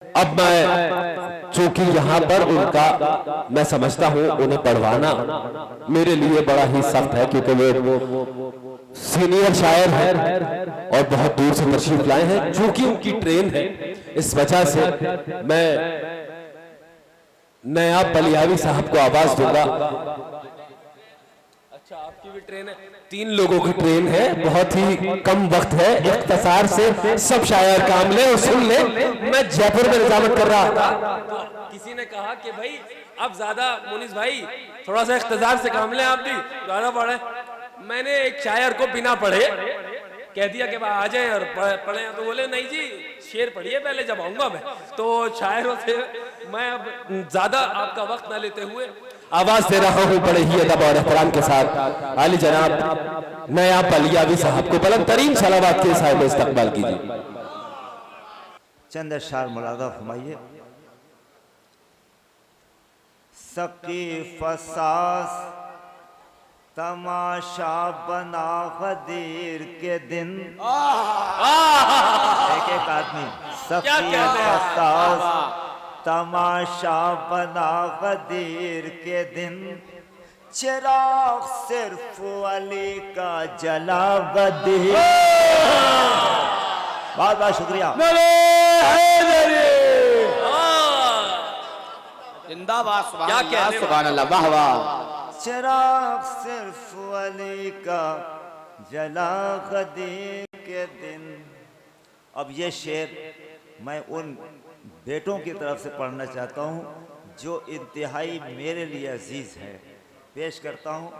अब मैं चूंकि यहाँ पर उनका मैं समझता हूँ उन्हें पढ़वाना मेरे लिए बड़ा ही सख्त है, क्योंकि वो सीनियर शायर है और बहुत दूर से तशरीफ लाए हैं। चूंकि उनकी ट्रेन है, इस वजह से मैं नया बलियावी साहब को आवाज दूंगा। अच्छा, आपकी भी ट्रेन है? 3 लोगों की ट्रेन है, बहुत ही कम वक्त है, इख्तिसार से सब शायर काम ले और सुन ले। मैं जयपुर में निजामत कर रहा था, तो किसी ने कहा कि भाई अब ज्यादा मुनीस भाई थोड़ा सा इख्तिसार से काम ले, आप भी ज्यादा पढ़े। मैंने एक शायर को बिना पढ़े कह दिया कि आ जाए और पढ़े, तो बोले नहीं जी शेर पढ़िए पहले, जब आऊंगा मैं। तो शायरों से मैं अब ज्यादा आपका वक्त न लेते हुए आवाज दे रहा हूं बड़े ही अदब और एहतराम के साथ आली जनाब नया बलियावी साहब को बुलंद तरीन सलावत के साथ इस्तकबाल कीजिए। चंद अशआर मुलादा फरमाइए। सकीफ सास तमाशा बना गदीर के दिन। एक एक आदमी। सकीफ सास तमाशा बना गदीर के दिन, चिराग सिर्फ अली का जला गदीर। बहुत बहुत शुक्रिया। जिंदाबाद, सुभान अल्लाह, वाह वाह। चिराग सिर्फ अली का जला गदीर के दिन। अब ये शेर मैं उन बेटों की तरफ से पढ़ना चाहता हूँ जो इंतहाई मेरे लिए अजीज है। पेश करता हूँ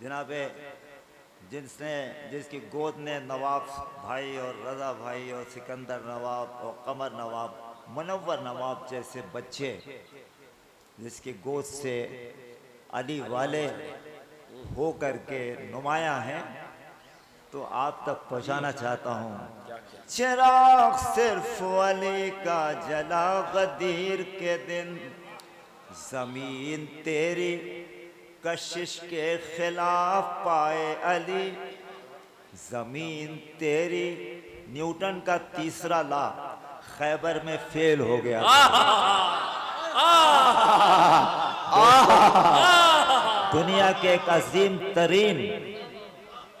जनाबे जिसकी गोद ने नवाब भाई और रजा भाई और सिकंदर नवाब और कमर नवाब, मुनव्वर नवाब जैसे बच्चे जिसकी गोद से अली वाले हो करके नुमाया हैं, तो आप तक पहुँचाना चाहता हूँ। चिराग सिर्फ अली का जला गदीर के दिन, जमीन तेरी कशिश के खिलाफ पाए अली। जमीन तेरी न्यूटन का तीसरा लॉ खैबर में फेल हो गया। दुनिया के एक अजीम तरीन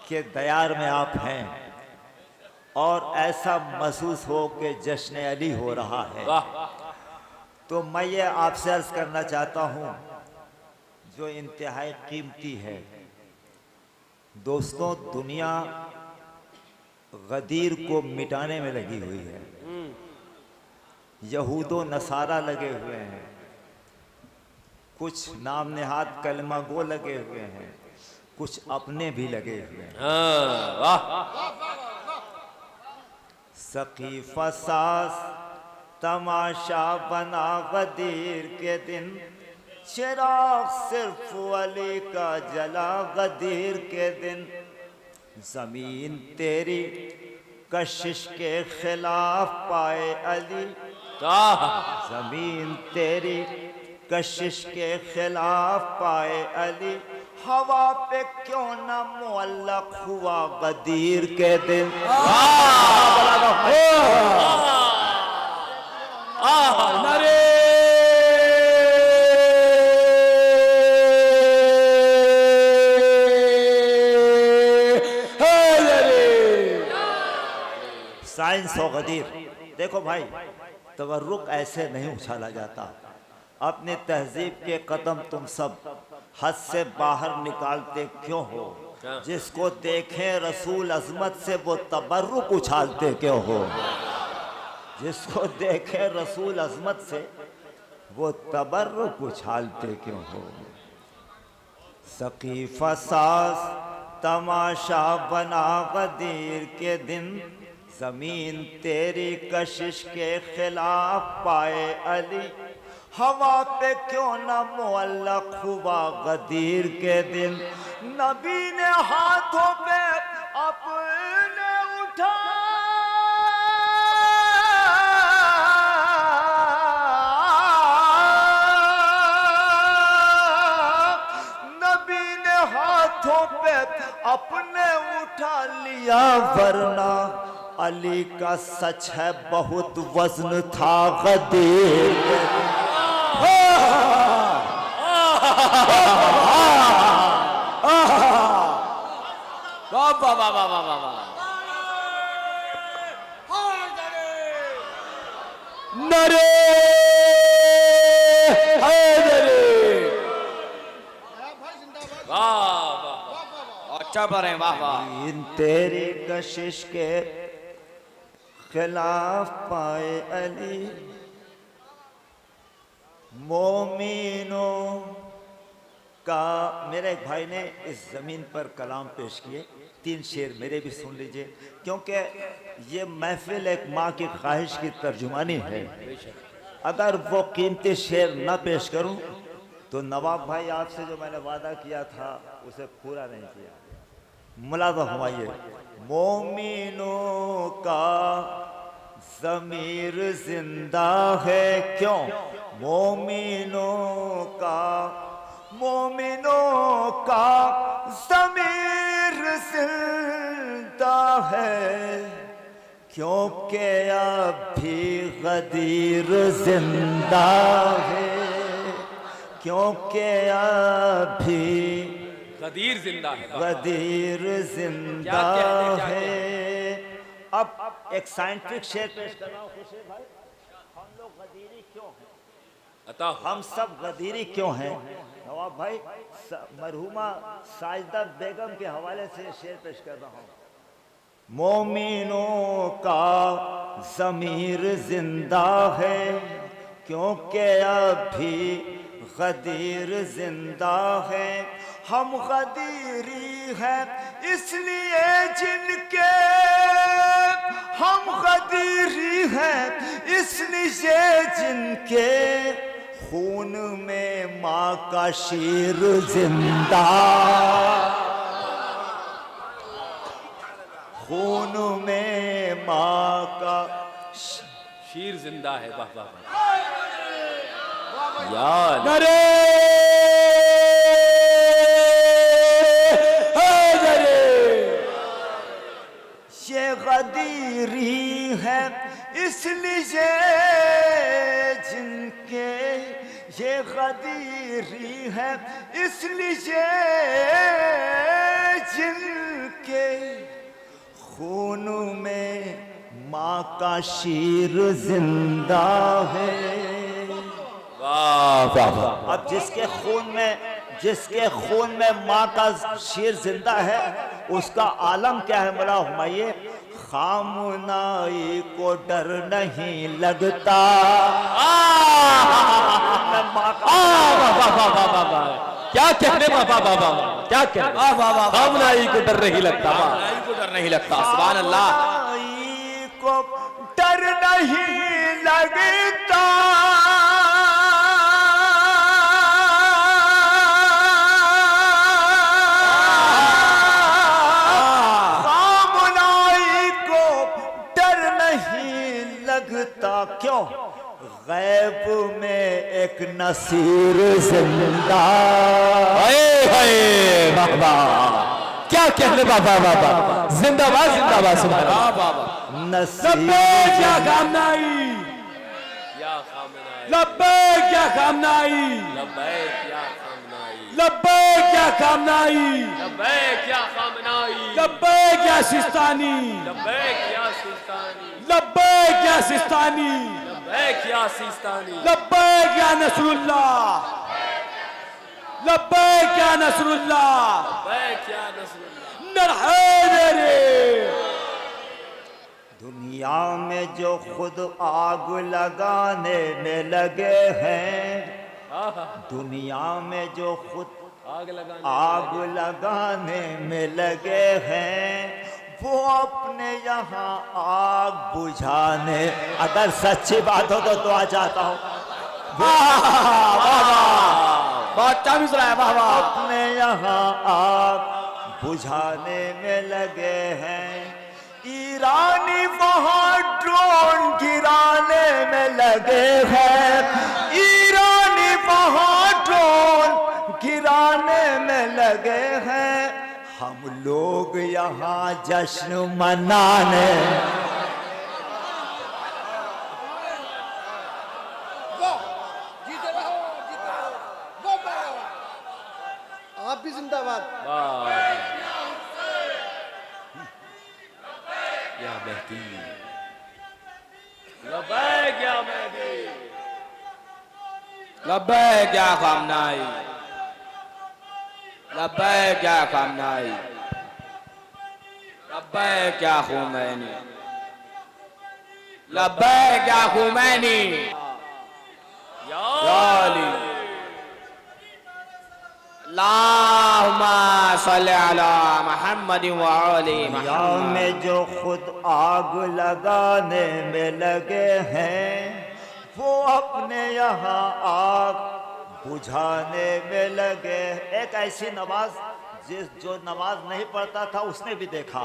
के दयार में आप हैं और ऐसा महसूस हो कि जश्न अली हो रहा है। तो मैं ये आपसे अर्ज करना चाहता हूँ जो इंतहाई कीमती है। दोस्तों, दुनिया गदीर को मिटाने में लगी हुई है। यहूदो नसारा लगे हुए हैं, कुछ नाम नेहाद कलमा गो लगे हुए हैं, कुछ अपने भी लगे हुए हैं। सकीफा सास तमाशा बना गदीर के दिन, चिराग सिर्फ अली का जला गदीर के दिन। जमीन तेरी कशिश के खिलाफ पाए अली। जमीन तेरी कशिश के खिलाफ पाए अली। हवा पे क्यों न मुअल्लक हुआ गदीर के दिन। साइंस और गदीर। देखो भाई, तवर्रुक ऐसे नहीं उछाला जाता। अपने तहजीब के कदम तुम सब हद से बाहर निकालते क्यों हो? जिसको देखें रसूल अजमत से वो तबर्रुक उछालते क्यों हो? जिसको देखें रसूल अजमत से वो तबर्रुक उछालते क्यों हो? सकीफा सास तमाशा बना गदीर के दिन, जमीन तेरी कशिश के खिलाफ पाए अली। हवा पे क्यों न मुअल्लक हुआ गदीर के दिन। नबी ने हाथों पे अपने उठा, नबी ने हाथों पे अपने उठा लिया, वरना अली का सच है बहुत वजन था गदीर। वाह वाह वाह वाह वाह वाह। नरे अच्छा पर है, वाह वाह। इन तेरी कशिश के खिलाफ पाए अली मोमिनों का। मेरे एक भाई ने इस जमीन पर कलाम पेश किए, 3 शेर मेरे भी सुन लीजिए, क्योंकि ये महफिल एक माँ की ख्वाहिश की तर्जुमानी है। अगर वो कीमती शेर न पेश करूं तो नवाब भाई आपसे जो मैंने वादा किया था उसे पूरा नहीं किया। मुलाज़ा फरमाइए। मोमिनों का ज़मीर जिंदा है क्यों, मोमिनों का ज़मीर जिंदा है क्योंकि अभी गदीर जिंदा है, क्योंकि अभी गदीर जिंदा है। गदीर जिंदा है। अब एक साइंटिफिक शेर पेश कर रहा हूं खुशी भाई। हम लोग गदीरी क्यों हैं, अता हम सब गदीरी क्यों हैं? नवाब भाई मरहुमा साजिदा बेगम के हवाले से शेर पेश कर रहा हूं। मोमिनों का ज़मीर जिंदा है क्योंकि अभी गदीर जिंदा है। हम गदीरी हैं इसलिए जिनके, हम गदीरी हैं इसलिए जिनके खून में माँ का शीर जिंदा, खून में माँ का शीर जिंदा है। वाह वाह यार। नरे ये गदीरी है इसलिए जिनके, ये गदीरी है इसलिए जिनके खून में माँ का शीर जिंदा है। वाह वाह वाह। अब जिसके खून में माँ का शीर जिंदा है उसका आलम क्या है? मुला हुमाइये। खामनाई को डर नहीं लगता। क्या कहने बाबा बाबा, क्या कहने खामनाई को डर नहीं लगता, खामनाई को डर नहीं लगता। सुभान अल्लाह। खामनाई को डर नहीं लगता। क्यों? गैब में एक नसीर जिंदा। बाबा क्या कहने बाबा बाबा, जिंदाबाद जिंदाबाद। सुभान बाबा नसीर क्या खामनाई, लब्बैक क्या खामनाई, लब्बैक क्या खामनाई, लब्बैक क्या सिस्तानी, लब्बैक या सिस्तानी, लब्बैक या नसरुल्लाह, लब्बैक या नसरुल्लाह, नर हैदरी। दुनिया में जो खुद आग लगाने में लगे हैं, दुनिया में जो खुद आग लगाने में लगे हैं, वो अपने यहाँ आग बुझाने। अगर सच्ची बात हो तो आ जाता हूँ। बहुत चाबी सुनाया। वाह वाह। अपने यहाँ आग बुझाने में लगे हैं, ईरानी वहाँ ड्रोन गिराने में लगे हैं, ईरानी वहाँ ड्रोन गिराने में लगे हैं। हम लोग यहाँ जश्न मनाने आप भी जिंदाबाद। या मेहदी, लब्बैक या मेहदी, लब्बैक या खामनाई, लब्बैक या खामनाई, लब्बैक या खुमैनी, लब्बैक या खुमैनी, या अली। अल्लाहुम्मा सल्ली अला मुहम्मद व आलि दुनिया मुहम्मद। में जो खुद आग लगाने में लगे हैं, वो अपने यहाँ आग बुझाने में लगे। एक ऐसी नमाज जो नमाज नहीं पढ़ता था उसने भी देखा।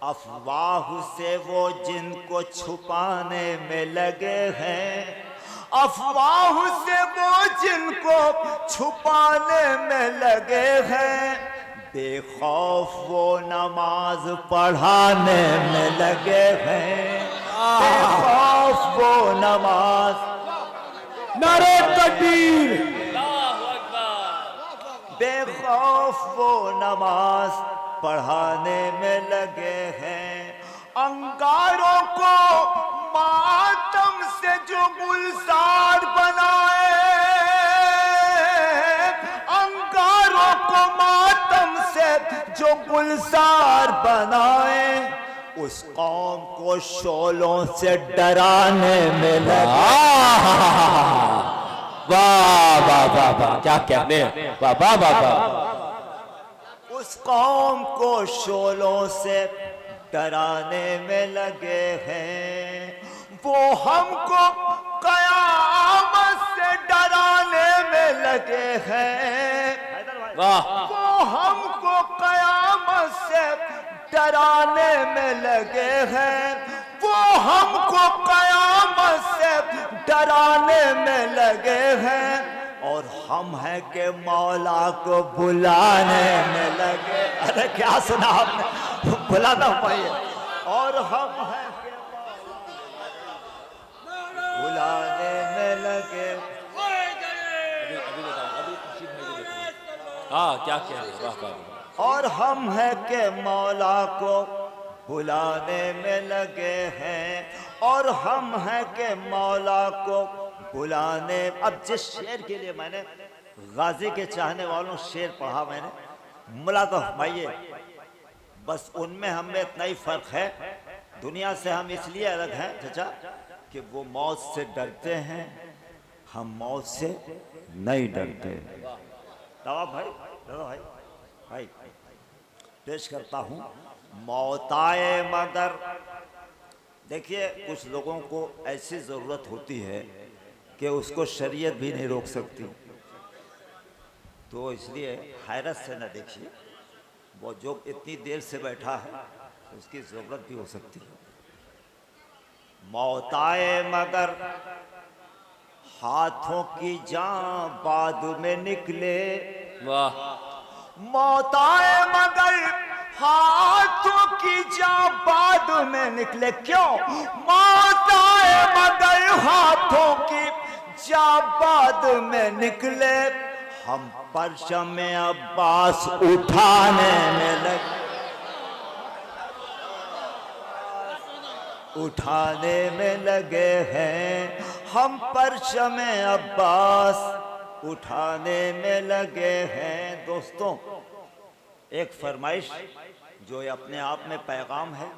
अफवाह से वो जिनको छुपाने में लगे हैं, अफवाह से वो जिनको छुपाने में लगे हैं, बेखौफ वो नमाज पढ़ाने में लगे हैं। बेखौफ वो नमाज, नारे तकबीर, बेखौफ वो नमाज पढ़ाने में लगे हैं। अंगारों को मातम से जो गुलजार बनाए, अंगारों को मातम से जो गुलजार बनाए, उस कौम को शोलों से डराने में लगे। वाह वाह वाह वाह, क्या कहने हैं, वाह वाह वाह वाह। उस कौम को शोलों से डराने में लगे हैं, वो हमको कयामत से डराने में लगे हैं। वाह, वो हमको कयामत से डराने में लगे हैं, वो हमको कयामत से डराने में लगे हैं। और हम हैं कि मौला को बुलाने में लगे। अरे क्या सुना आपने, बुलाना पाइए। और हम हैं कि बुलाने में लगे। हाँ क्या कह रहे हैं, वाह वाह। और हम हैं कि मौला को बुलाने में लगे हैं, और हम हैं कि मौला को बुलाने। अब जिस शेर के लिए मैंने गाजी के चाहने वालों शेर पढ़ा मैंने, मुलातफ भाई, बस उनमें हमें इतना ही फर्क है। दुनिया से हम इसलिए अलग हैं चाचा कि वो मौत से डरते हैं, हम मौत से नहीं डरते। दवा भाई, दवा भाई, भाई पेश करता हूँ मौत आए मगर। देखिए कुछ लोगों को ऐसी ज़रूरत होती है कि उसको शरीयत भी नहीं रोक सकती, तो इसलिए हैरत से न देखिए। वो जो इतनी देर से बैठा है उसकी ज़रूरत भी हो सकती है। मौत आए मगर हाथों की जान बाद में निकले। वाह, मौत आए मगर हाथों की जान बाद में निकले। क्यों? मौत आए मगर हाथों की जान बाद में निकले। हम परचम अब्बास उठाने में लगे, उठाने में लगे हैं। हम परचम अब्बास उठाने में लगे हैं। दोस्तों एक फरमाइश जो अपने आप में पैगाम है,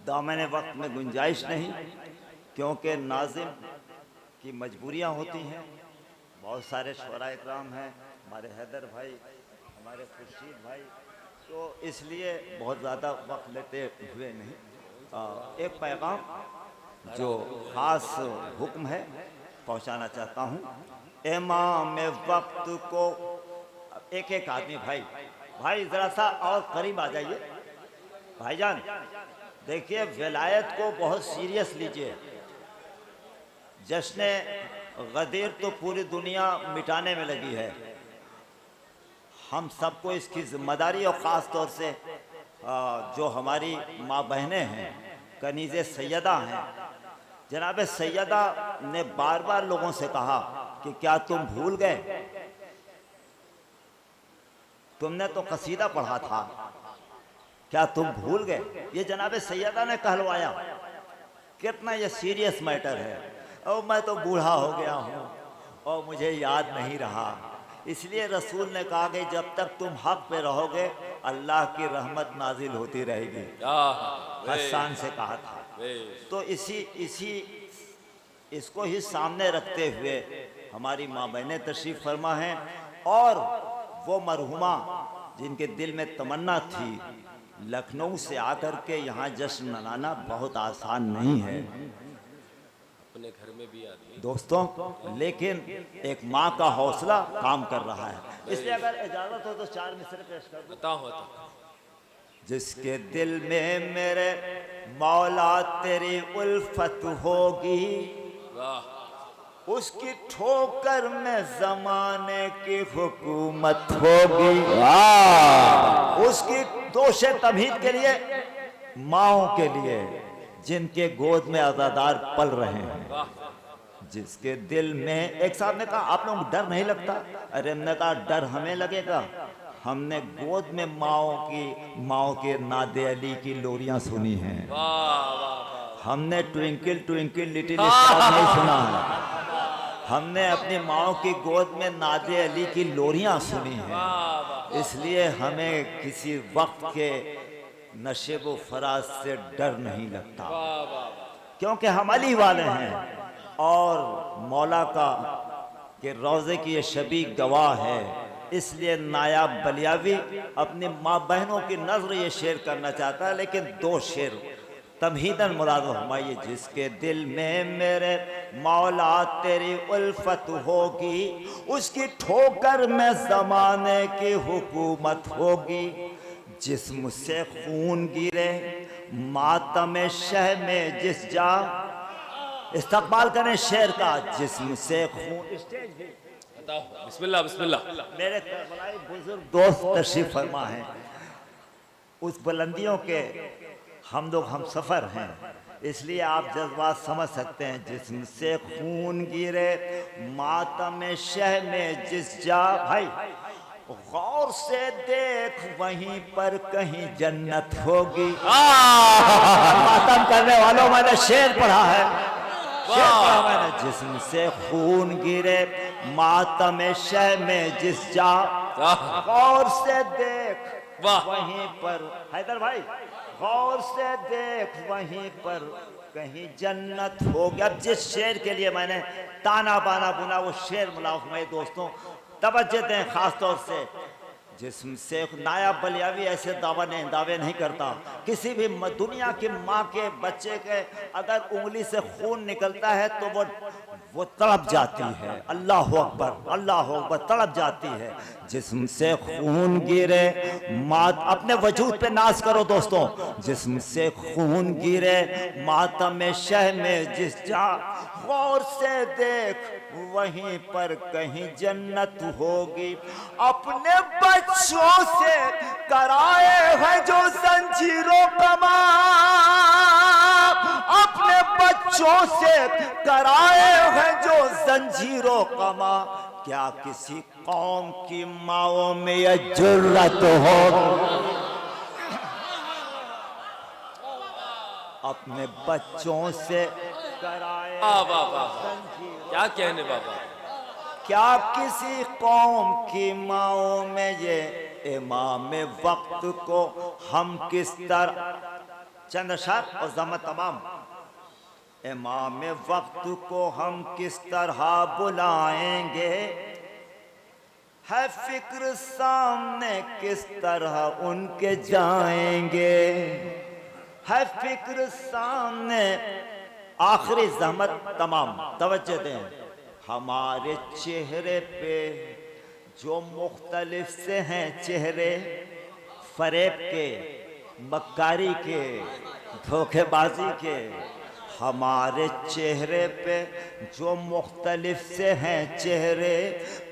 दामन वक्त में गुंजाइश नहीं, क्योंकि नाज़िम की मजबूरियां होती हैं। बहुत सारे शुरा इकराम हैं, हमारे हैदर भाई, हमारे खुर्शीद भाई, तो इसलिए बहुत ज़्यादा वक्त लेते हुए नहीं। एक पैगाम जो ख़ास हुक्म है पहुंचाना चाहता हूं। इमाम वक्त को एक एक आदमी, भाई ज़रा सा और करीब आ जाइए भाईजान। देखिए विलायत को बहुत सीरियस लीजिए। जश्न गदीर तो पूरी दुनिया मिटाने में लगी है। हम सबको इसकी जिम्मेदारी और ख़ास तौर से जो हमारी माँ बहनें हैं, कनीज़े सैयदा हैं, जनाब सैयदा ने बार बार लोगों से कहा कि क्या तुम भूल गए, तुमने तो कसीदा पढ़ा था, क्या तुम भूल गए। ये जनाब सैयदा ने कहलवाया। कितना ये सीरियस मैटर है। और मैं तो बूढ़ा हो गया हूँ और मुझे याद नहीं रहा। इसलिए रसूल ने कहा कि जब तक तुम हक पे रहोगे अल्लाह की रहमत नाजिल होती रहेगी। हसन से कहा था। तो इसको ही सामने रखते हुए हमारी माँ बहनें तशरीफ फरमा हैं और वो मरहुमा जिनके दिल में तमन्ना थी लखनऊ से आकर के यहाँ जश्न मनाना बहुत आसान नहीं है अपने घर में भी आदमी दोस्तों, लेकिन एक माँ का हौसला काम कर रहा है। इसलिए अगर इजाजत हो तो 4 मिसरे पेश कर दूं। बताओ तो। जिसके दिल में मेरे मौला तेरी उल्फत होगी, उसकी ठोकर में जमाने की हुकूमत होगी। उसकी दोषे तमहीद के लिए माओं के लिए जिनके गोद में अज़ादार पल रहे हैं, जिसके दिल में एक साहब ने कहा आप लोगों को डर नहीं लगता। अरे हमने कहा डर हमें लगेगा, हमने गोद में माओ के नादे अली की लोरियां सुनी हैं। हमने ट्विंकल ट्विंकल लिटिल स्टार नहीं सुना है, हमने अपनी माओ की गोद में नादे अली की लोरियां सुनी हैं। इसलिए हमें किसी वक्त के नशेब व फराज से डर नहीं लगता, क्योंकि हम अली वाले हैं और मौला का के रोज़े की ये शबी गवाह है। इसलिए नायाब बलियावी अपनी माँ बहनों की नजर ये शेर करना चाहता है, लेकिन 2 शेर तमहीदन मुराद फरमाइए। जिसके दिल में मेरे मौला तेरी उल्फत होगी, उसकी ठोकर में जमाने की हुकूमत होगी। जिस्म से खून गिरे मातम शह में जिस जा, इस्तकबाल करें शेर का। जिस्म से खून, स्टेज भी बताओ। बिस्मिल्लाह बिस्मिल्लाह। मेरे करबलाई बुजुर्ग दोस्त तशरीफ फरमा हैं, उस बुलंदियों के हम लोग हम सफ़र हैं, इसलिए आप जज्बात समझ सकते हैं। जिस्म से खून गिरे मातम शह में जिस जा, भाई गौर से देख वहीं पर कहीं जन्नत होगी। मातम करने वालों, मैंने शेर पढ़ा है, शेर पढ़ा मैंने। जिस्म से खून गिरे मातम शह में जिस जा, गौर से देख वहीं पर, हैदर भाई गौर से देख वहीं पर कहीं जन्नत हो गया। अब जिस शेर के लिए मैंने ताना बाना बुना वो शेर मुलाफ में दोस्तों तवज्जो दें खास तौर से। जिस्म से नायाब बलियावी ऐसे दावे नहीं करता। किसी भी दुनिया की माँ के बच्चे के अगर उंगली से खून निकलता है तो वो तड़प जाती है। अल्लाह अकबर तड़प जाती है। जिस्म से खून गिरे मात, अपने वजूद पे नाज करो दोस्तों। जिस्म से खून गिरे मातम शह में जिस जा, गौर से देख वहीं पर कहीं जन्नत होगी। अपने बच्चों से कराए हैं जो जंजीरों कमा, अपने बच्चों से कराए हैं जो जंजीरों कमा। क्या किसी कौम की माओं में यह जुर्रत हो अपने बच्चों से कराए? क्या कहने बाबा। क्या किसी कौम की माओं में ये इमाम वक्त को हम किस तरह, चंद शर्त और जमा तमाम, इमाम वक्त को हम किस तरह बुलाएंगे? है फिक्र सामने किस तरह उनके जाएंगे? है फिक्र सामने, आखिरी जहमत तमाम, तवज्जो दें। हमारे चेहरे पे जो मुख्तलिफ से हैं चेहरे, फरेब के, मक्कारी के, धोखेबाजी के, हमारे चेहरे पे जो मुख्तलिफ से हैं चेहरे,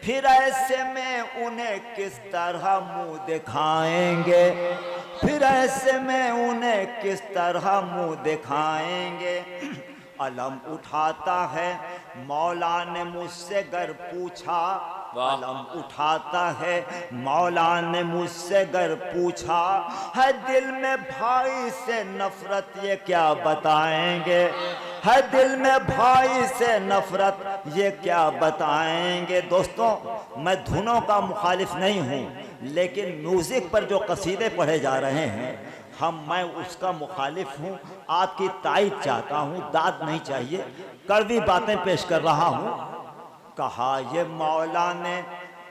फिर ऐसे में उन्हें किस तरह मुंह दिखाएंगे, फिर ऐसे में उन्हें किस तरह मुंह दिखाएंगे। अलम उठाता है मौला ने मुझसे गर पूछा, अलम उठाता है मौला ने मुझसे गर पूछा, है दिल में भाई से नफरत ये क्या बताएंगे, है दिल में भाई से नफरत ये क्या बताएंगे। दोस्तों, मैं धुनों का मुखालिफ नहीं हूँ, लेकिन म्यूजिक पर जो कसीदे पढ़े जा रहे हैं मैं उसका मुखालिफ हूँ। आपकी ताईद चाहता हूँ, दाद नहीं चाहिए, कड़वी बातें पेश कर रहा हूँ। कहा ये मौला ने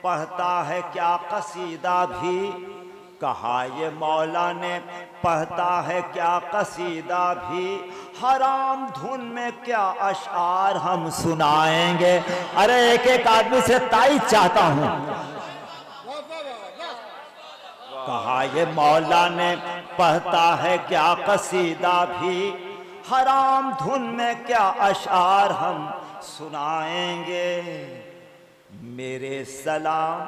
पढ़ता है क्या कसीदा भी, कहा ये मौला ने पढ़ता है क्या कसीदा भी, हराम धुन में क्या अशआर हम सुनाएंगे। अरे एक एक आदमी से ताईद चाहता हूँ। कहा ये मौला ने पढ़ता है क्या कसीदा भी, हराम धुन में क्या अशआर हम सुनाएंगे। मेरे सलाम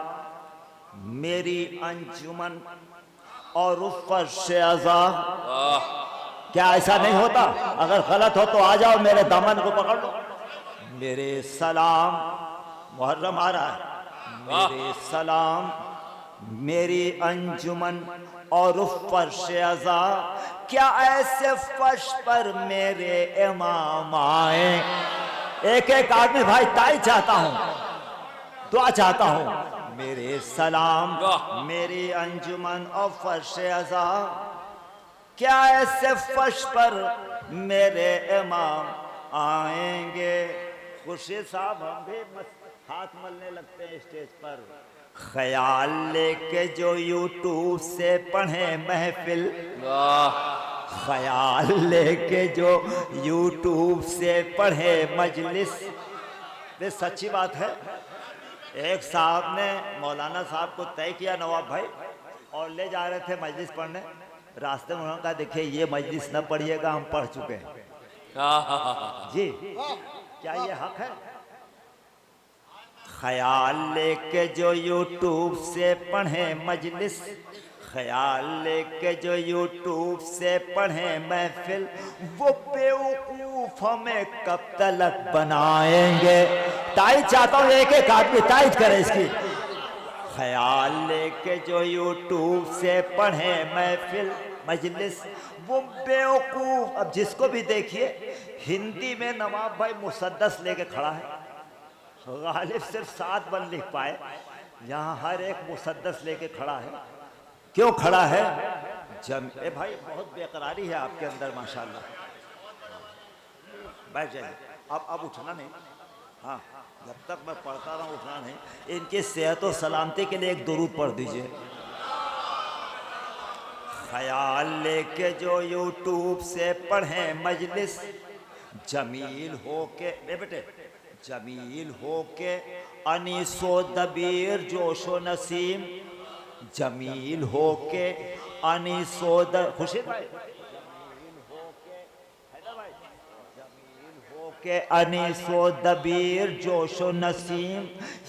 मेरी अंजुमन और उस फर्श अज़ा। क्या ऐसा नहीं होता? अगर गलत हो तो आ जाओ, मेरे दामन को पकड़ लो। मेरे सलाम, मुहर्रम आ रहा है, मेरे सलाम मेरी अंजुमन और उस फर्श अज़ा, क्या ऐसे फर्श पर मेरे इमाम आए। एक एक आदमी भाई ताई चाहता हूँ, दुआ चाहता हूँ। मेरे सलाम मेरी अंजुमन और फर्श अज़ा, क्या ऐसे फर्श पर मेरे इमाम आएंगे। खुर्शीद साहब हम भी हाथ मलने लगते हैं स्टेज पर। ख्याल लेके जो यूट्यूब से पढ़े महफिल, ख्याल लेके जो यूट्यूब से पढ़े मजलिस। ये सच्ची बात है। एक साहब ने मौलाना साहब को तय किया, नवाब भाई, और ले जा रहे थे मजलिस पढ़ने। रास्ते में उन्होंने कहा देखिए ये मजलिस न पढ़िएगा, हम पढ़ चुके हैं। जी क्या ये हक है? ख्याल लेके जो यूट्यूब से पढ़े मजलिस, ख्याल लेके जो यूट्यूब से पढ़े महफिल, वो बेवकूफ हमें कब तलक बनाएंगे। ताईद चाहता हूँ, एक एक आदमी ताईद करे इसकी। ख्याल लेके जो यूट्यूब से पढ़े महफिल मजलिस, वो बेवकूफ। अब जिसको भी देखिए, हिंदी में नवाब भाई मुसद्दस लेके खड़ा है, गालिब सिर्फ 7 बंद लिख पाए, यहाँ हर एक मुसद्दस लेके खड़ा है। क्यों खड़ा है? ए भाई बहुत बेकरारी है आपके अंदर माशाल्लाह। बैठ जाइए, अब उठना नहीं। हाँ, जब तक मैं पढ़ता रहा उठना नहीं। इनकी सेहत और सलामती के लिए एक दुरूद पढ़ दीजिए। ख्याल लेके जो यूट्यूब से पढ़े मजलिस, जमील हो के बेटे, जमील हो के अनीसो दबीर जोशो नसीम, जमील हो के अनीसो खुर्शीद भाई, जमील हो के हैदर भाई, जमील हो के अनीसो दबीर जोशो नसीम,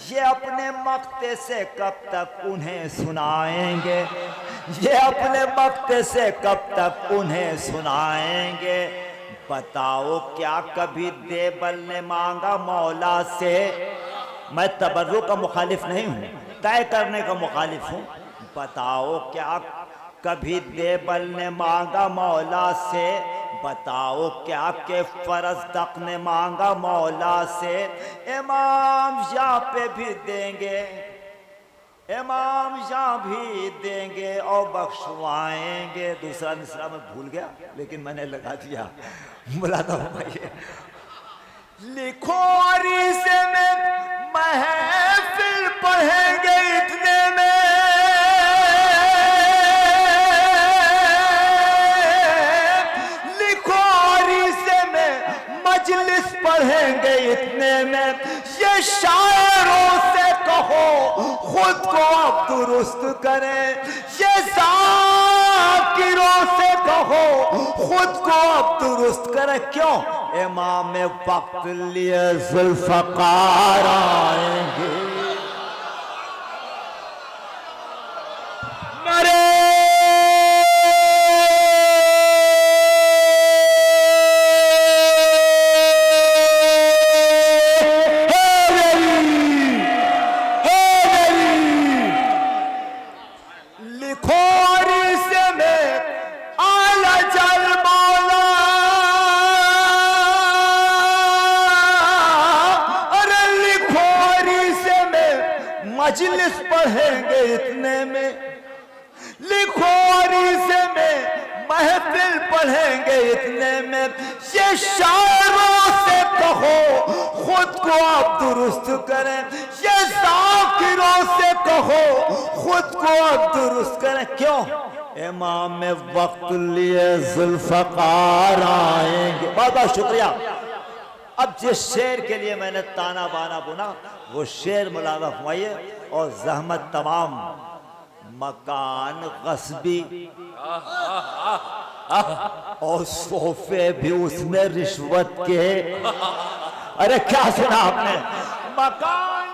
ये अपने मक्ते से कब तक उन्हें सुनाएंगे, ये अपने मक्ते से कब तक उन्हें सुनाएंगे। बताओ क्या कभी देबल ने मांगा मौला से। मैं तबर्रु का मुखालिफ नहीं हूँ, तय करने का मुखालिफ हूँ। बताओ क्या कभी देबल ने मांगा मौला से, बताओ क्या के फरज़दक ने मांगा मौला से। इमाम शाह पे भी देंगे, इमाम शाह भी देंगे और बख्शवाएंगे। दूसरा मिसरा मैं भूल गया, लेकिन मैंने लगा दिया, बुलाता हूँ भाई। लिखो अरीसे में महफिल पढ़ेंगे इतने में, लिखो अरीसे में मजलिस पढ़ेंगे इतने में। ये शायरों से कहो खुद को अब दुरुस्त करें, ये जाकिरों से कहो खुद को अब दुरुस्त करें। क्यों? इमाम वक्त लिए जुल्फ़कार आएंगे। मजलिस पढ़ेंगे इतने में, लिखोरी से में महफिल पढ़ेंगे इतने में, ये शायरों से कहो खुद को आप दुरुस्त करें, ये ज़ाकिरों से कहो खुद को आप दुरुस्त करें। क्यों? इमाम वक्त लिए जुल्फ़कार आएंगे। बहुत बहुत शुक्रिया। अब जिस शेर के लिए मैंने ताना बाना बुना वो शेर मुलाज़ा फरमाइए, और ज़हमत तमाम मकान गस्बी और सोफे भी उसमें रिश्वत के। अरे क्या सुना आपने? मकान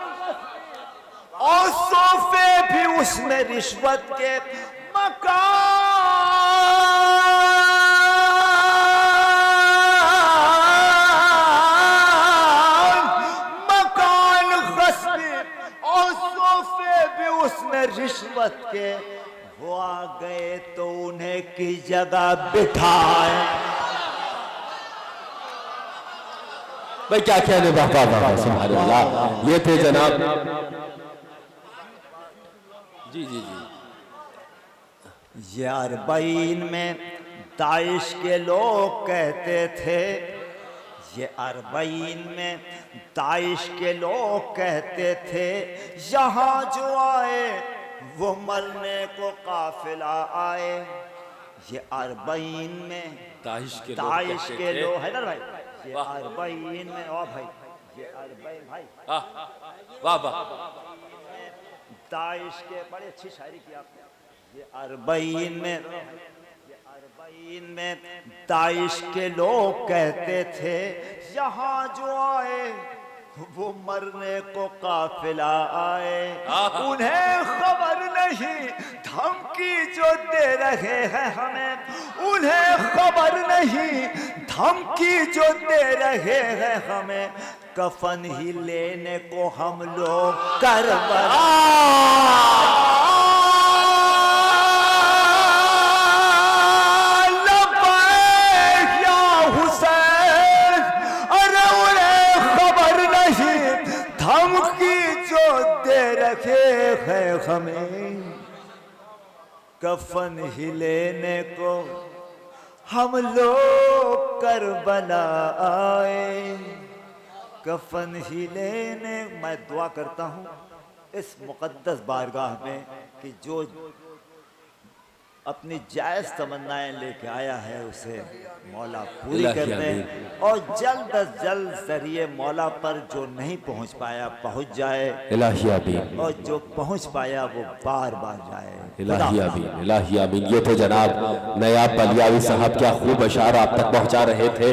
और सोफे भी उसमें रिश्वत के, उसमें रिश्वत के। वो आ गए तो उन्हें की जगह बिठाए। भाई क्या कहने, वाह सुभान अल्लाह। ये थे जनाब जी जी जी। ये अरबईन में दाइश के लोग कहते थे, ये अरबईन में दाइश के लोग कहते थे, यहाँ जो आए वो मरने को काफिला आए। ये अरबईन में दाइश के लोग है ना भाई, ये अरबईन में, ओ भाई ये अरबईन भाई, वाह वाह, दाइश के, बड़ी अच्छी शायरी की आपने। ये अरबईन में दाइश के लोग कहते थे, यहाँ जो आए वो मरने को काफिला आए। उन्हें खबर नहीं धमकी जो दे रहे हैं हमें, उन्हें खबर नहीं धमकी जो दे रहे हैं हमें, कफन ही लेने को हम लोग करबला। हमें कफन ही लेने को हम लोग करबला आए, कफन ही लेने। मैं दुआ करता हूँ इस मुक़द्दस बारगाह में कि जो अपनी जायज़ तमन्नाएं लेके आया है उसे मौला पूरी कर दे, और जल्द अज जल्द जरिए मौला पर जो नहीं पहुंच पाया पहुंच जाए, इलाही आमीन, और जो पहुंच पाया वो बार बार जाए, इलाही आमीन, इलाही आमीन। ये तो जनाब नयाब बलियावी साहब क्या खूब अशार आप तक पहुंचा रहे थे।